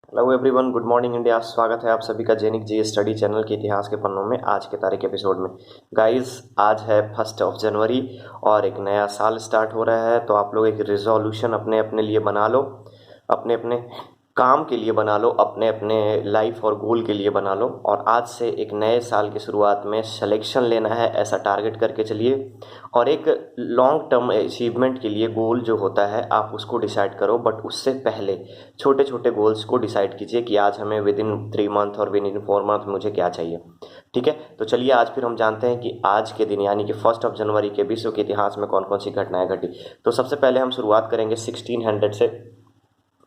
Hello everyone, good morning India. स्वागत है आप सभी का जैनिक जी स्टडी चैनल के इतिहास के पन्नों में। आज के तारीख एपिसोड में गाइस, आज है 1 जनवरी और एक नया साल स्टार्ट हो रहा है। तो आप लोग एक रिजोल्यूशन अपने अपने लिए बना लो, अपने अपने काम के लिए बना लो, अपने अपने लाइफ और गोल के लिए बना लो। और आज से एक नए साल की शुरुआत में सिलेक्शन लेना है, ऐसा टारगेट करके चलिए। और एक लॉन्ग टर्म अचीवमेंट के लिए गोल जो होता है आप उसको डिसाइड करो, बट उससे पहले छोटे छोटे गोल्स को डिसाइड कीजिए कि आज हमें विद इन 3 मंथ और विद इन 4 मंथ मुझे क्या चाहिए। ठीक है, तो चलिए आज फिर हम जानते हैं कि आज के दिन यानी कि 1 जनवरी के विश्व के इतिहास में कौन कौन सी घटनाएं घटी। तो सबसे पहले हम शुरुआत करेंगे 1600 से।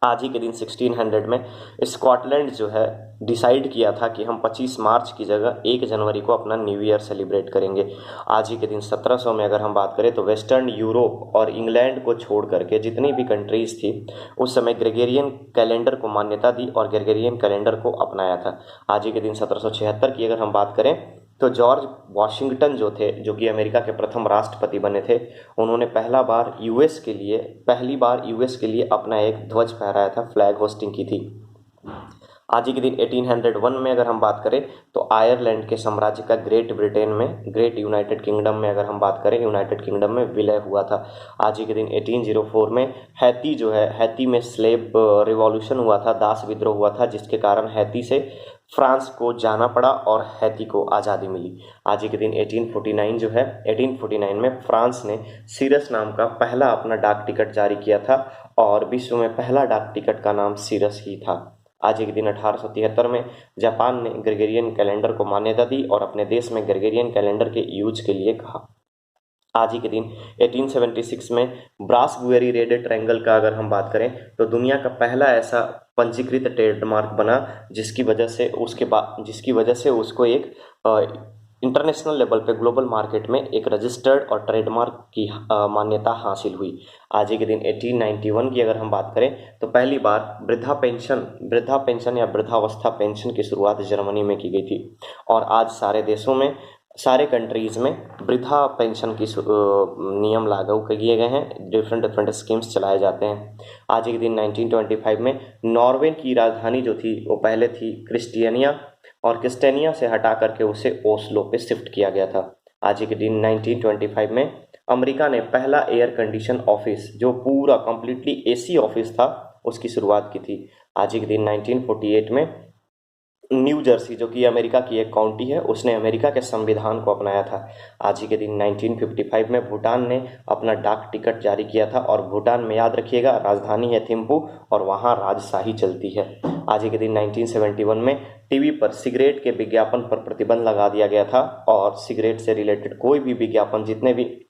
आज ही के दिन 1600 में स्कॉटलैंड जो है डिसाइड किया था कि हम 25 मार्च की जगह 1 जनवरी को अपना न्यू ईयर सेलिब्रेट करेंगे। आज ही के दिन 1700 में अगर हम बात करें तो वेस्टर्न यूरोप और इंग्लैंड को छोड़ करके जितनी भी कंट्रीज थी उस समय ग्रेगोरियन कैलेंडर को मान्यता दी और ग्रेगोरियन कैलेंडर को अपनाया था। आज ही के दिन 1776 की अगर हम बात करें तो जॉर्ज वॉशिंगटन जो थे, जो कि अमेरिका के प्रथम राष्ट्रपति बने थे, उन्होंने पहली बार यूएस के लिए अपना एक ध्वज फहराया था, फ्लैग होस्टिंग की थी। आज ही के दिन 1801 में अगर हम बात करें तो आयरलैंड के साम्राज्य का ग्रेट यूनाइटेड किंगडम में अगर हम बात करें, यूनाइटेड किंगडम में विलय हुआ था। आज ही के दिन 1804 में हैती में स्लेव रिवॉल्यूशन हुआ था, दास विद्रोह हुआ था, जिसके कारण हैती से फ्रांस को जाना पड़ा और हैती को आज़ादी मिली। आज ही के दिन 1849 में फ्रांस ने सीरस नाम का पहला अपना डाक टिकट जारी किया था और विश्व में पहला डाक टिकट का नाम सीरस ही था। आज ही के दिन 1873 में जापान ने ग्रेगोरियन कैलेंडर को मान्यता दी और अपने देश में ग्रेगोरियन कैलेंडर के यूज के लिए कहा। आज ही के दिन 1876 में ब्रास गुएरी रेड ट्रायंगल का अगर हम बात करें तो दुनिया का पहला ऐसा पंजीकृत ट्रेडमार्क बना जिसकी वजह से उसको एक इंटरनेशनल लेवल पे ग्लोबल मार्केट में एक रजिस्टर्ड और ट्रेडमार्क की मान्यता हासिल हुई। आज ही के दिन 1891 की अगर हम बात करें तो पहली बार वृद्धा पेंशन या वृद्धावस्था पेंशन की शुरुआत जर्मनी में की गई थी। और आज सारे कंट्रीज़ में वृद्धा पेंशन की नियम लागू किए गए हैं, डिफरेंट स्कीम्स चलाए जाते हैं। आज के दिन 1925 में नॉर्वे की राजधानी जो थी वो पहले थी क्रिस्टियनिया, और क्रिस्टेनिया से हटा करके उसे ओस्लो पे शिफ्ट किया गया था। आज के दिन 1925 में अमेरिका ने पहला एयर कंडीशन ऑफिस, जो पूरा कम्प्लीटली एसी ऑफिस था, उसकी शुरुआत की थी। आज के दिन 1948 में न्यू जर्सी, जो कि अमेरिका की एक काउंटी है, उसने अमेरिका के संविधान को अपनाया था। आज ही के दिन 1955 में भूटान ने अपना डाक टिकट जारी किया था और भूटान में याद रखिएगा राजधानी है थिम्पू और वहाँ राजशाही चलती है। आज ही के दिन 1971 में टीवी पर सिगरेट के विज्ञापन पर प्रतिबंध लगा दिया गया था और सिगरेट से रिलेटेड कोई भी विज्ञापन, जितने भी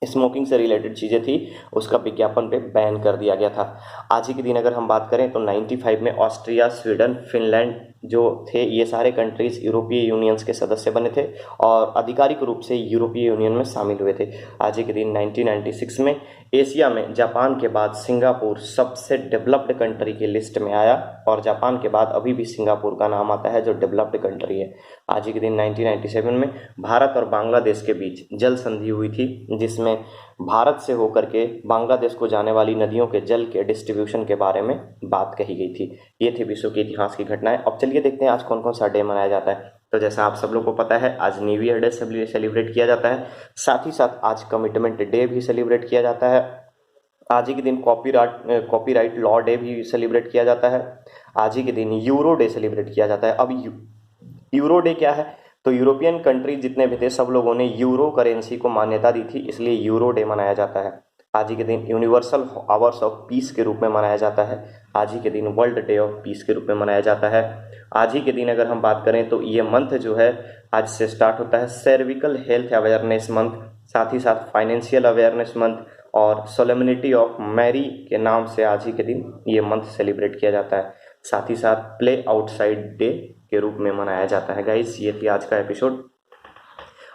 स्मोकिंग से रिलेटेड चीज़ें थी, उसका विज्ञापन पे बैन कर दिया गया था। आज ही के दिन अगर हम बात करें तो 95 में ऑस्ट्रिया, स्वीडन, फिनलैंड जो थे, ये सारे कंट्रीज़ यूरोपीय यूनियंस के सदस्य बने थे और आधिकारिक रूप से यूरोपीय यूनियन में शामिल हुए थे। आज ही के दिन 1996 में एशिया में जापान के बाद सिंगापुर सबसे डेवलप्ड कंट्री की लिस्ट में आया और जापान के बाद अभी भी सिंगापुर का नाम आता है जो डेवलप्ड कंट्री है। आज ही के दिन 1997 में भारत और बांग्लादेश के बीच जल संधि हुई थी, जिसमें भारत से होकर के बांग्लादेश को जाने वाली नदियों के जल के डिस्ट्रीब्यूशन के बारे में बात कही गई थी। ये थी विश्व के इतिहास की घटनाएं। अब चलिए देखते हैं आज कौन कौन सा डे मनाया जाता है। तो जैसा आप सब लोग को पता है, आज न्यू ईयर डे सेलिब्रेट किया जाता है। साथ ही साथ आज कमिटमेंट डे भी सेलिब्रेट किया जाता है। आज ही के दिन कॉपीराइट लॉ डे भी सेलिब्रेट किया जाता है। आज ही के दिन यूरो डे सेलिब्रेट किया जाता है। अब यूरो डे क्या है? तो यूरोपियन कंट्री जितने भी थे सब लोगों ने यूरो करेंसी को मान्यता दी थी, इसलिए यूरो डे मनाया जाता है। आज ही के दिन यूनिवर्सल आवर्स ऑफ पीस के रूप में मनाया जाता है। आज ही के दिन वर्ल्ड डे ऑफ पीस के रूप में मनाया जाता है। आज ही के दिन अगर हम बात करें तो ये मंथ जो है आज से स्टार्ट होता है सर्विकल हेल्थ अवेयरनेस मंथ, साथ ही साथ फाइनेंशियल अवेयरनेस मंथ और सोलेमनिटी ऑफ मैरी के नाम से आज ही के दिन ये मंथ सेलिब्रेट किया जाता है। साथ ही साथ प्ले आउटसाइड डे के रूप में मनाया जाता है। गाइस, ये थी आज का एपिसोड।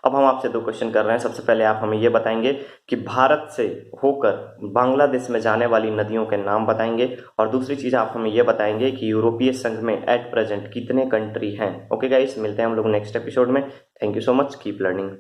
अब हम आपसे 2 क्वेश्चन कर रहे हैं। सबसे पहले आप हमें ये बताएंगे कि भारत से होकर बांग्लादेश में जाने वाली नदियों के नाम बताएंगे, और दूसरी चीज़ आप हमें ये बताएंगे कि यूरोपीय संघ में एट प्रेजेंट कितने कंट्री हैं। ओके गाइस, मिलते हैं हम लोग नेक्स्ट एपिसोड में। Thank you so much, keep learning.